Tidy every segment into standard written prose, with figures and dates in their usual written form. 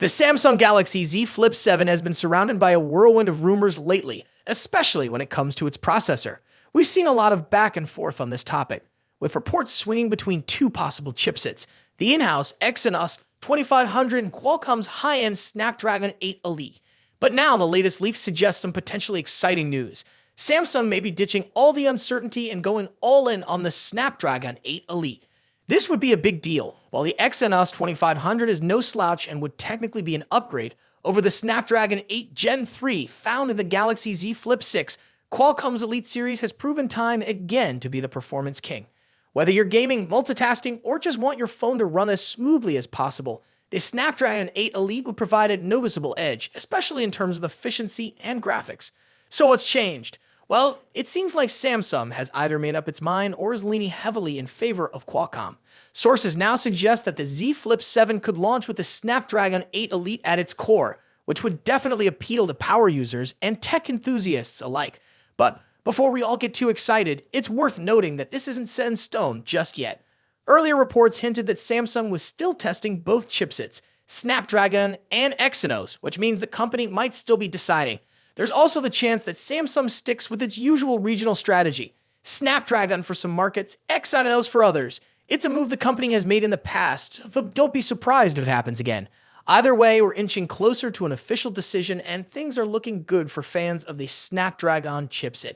The Samsung Galaxy Z Flip 7 has been surrounded by a whirlwind of rumors lately, especially when it comes to its processor. We've seen a lot of back and forth on this topic, with reports swinging between two possible chipsets, the in-house Exynos 2500 and Qualcomm's high-end Snapdragon 8 Elite. But now the latest leaks suggest some potentially exciting news. Samsung may be ditching all the uncertainty and going all in on the Snapdragon 8 Elite. This would be a big deal. While the Exynos 2500 is no slouch and would technically be an upgrade over the Snapdragon 8 Gen 3 found in the Galaxy Z Flip 6, Qualcomm's Elite series has proven time again to be the performance king. Whether you're gaming, multitasking, or just want your phone to run as smoothly as possible, the Snapdragon 8 Elite would provide a noticeable edge, especially in terms of efficiency and graphics. So what's changed? Well, it seems like Samsung has either made up its mind or is leaning heavily in favor of Qualcomm. Sources now suggest that the Z Flip 7 could launch with the Snapdragon 8 Elite at its core, which would definitely appeal to power users and tech enthusiasts alike. But before we all get too excited, it's worth noting that this isn't set in stone just yet. Earlier reports hinted that Samsung was still testing both chipsets, Snapdragon and Exynos, which means the company might still be deciding. There's also the chance that Samsung sticks with its usual regional strategy, Snapdragon for some markets, Exynos for others. It's a move the company has made in the past, but don't be surprised if it happens again. Either way, we're inching closer to an official decision, and things are looking good for fans of the Snapdragon chipset.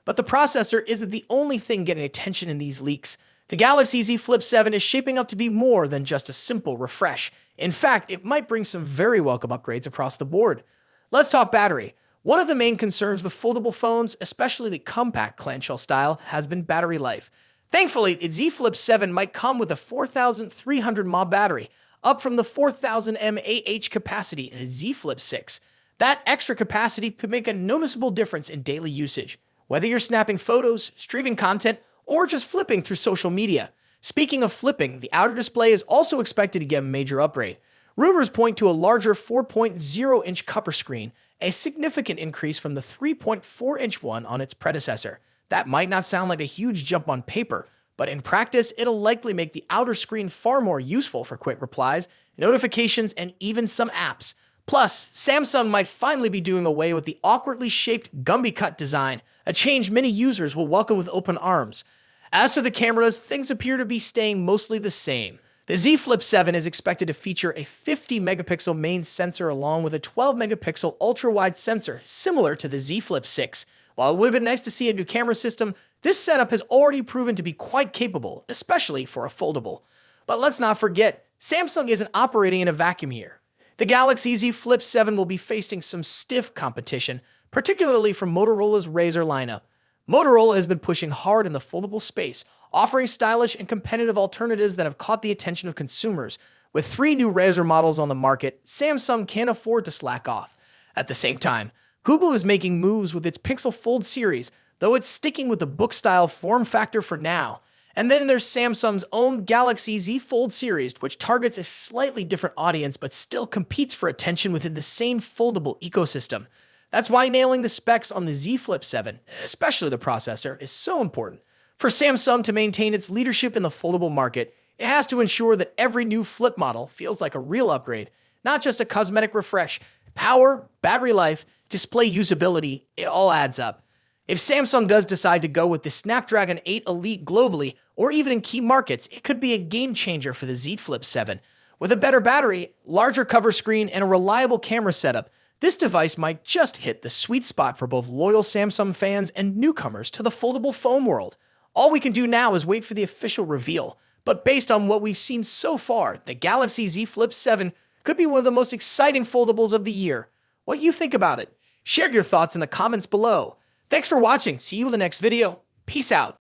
But the processor isn't the only thing getting attention in these leaks. The Galaxy Z Flip 7 is shaping up to be more than just a simple refresh. In fact, it might bring some very welcome upgrades across the board. Let's talk battery. One of the main concerns with foldable phones, especially the compact clamshell style, has been battery life. Thankfully, the Z Flip 7 might come with a 4,300 mAh battery, up from the 4,000 mAh capacity in the Z Flip 6. That extra capacity could make a noticeable difference in daily usage, whether you're snapping photos, streaming content, or just flipping through social media. Speaking of flipping, the outer display is also expected to get a major upgrade. Rumors point to a larger 4.0-inch cover screen, a significant increase from the 3.4-inch one on its predecessor. That might not sound like a huge jump on paper, but in practice, it'll likely make the outer screen far more useful for quick replies, notifications, and even some apps. Plus, Samsung might finally be doing away with the awkwardly shaped Gumby cut design, a change many users will welcome with open arms. As for the cameras, things appear to be staying mostly the same. The Z Flip 7 is expected to feature a 50-megapixel main sensor along with a 12-megapixel ultra-wide sensor similar to the Z Flip 6. While it would have been nice to see a new camera system, this setup has already proven to be quite capable, especially for a foldable. But let's not forget, Samsung isn't operating in a vacuum here. The Galaxy Z Flip 7 will be facing some stiff competition, particularly from Motorola's Razr lineup. Motorola has been pushing hard in the foldable space, offering stylish and competitive alternatives that have caught the attention of consumers. With 3 new Razr models on the market, Samsung can't afford to slack off. At the same time, Google is making moves with its Pixel Fold series, though it's sticking with the book-style form factor for now. And then there's Samsung's own Galaxy Z Fold series, which targets a slightly different audience but still competes for attention within the same foldable ecosystem. That's why nailing the specs on the Z Flip 7, especially the processor, is so important. For Samsung to maintain its leadership in the foldable market, it has to ensure that every new Flip model feels like a real upgrade, not just a cosmetic refresh. Power, battery life, display usability, it all adds up. If Samsung does decide to go with the Snapdragon 8 Elite globally, or even in key markets, it could be a game changer for the Z Flip 7. With a better battery, larger cover screen, and a reliable camera setup, this device might just hit the sweet spot for both loyal Samsung fans and newcomers to the foldable phone world. All we can do now is wait for the official reveal, but based on what we've seen so far, the Galaxy Z Flip 7 could be one of the most exciting foldables of the year. What do you think about it? Share your thoughts in the comments below. Thanks for watching. See you in the next video. Peace out.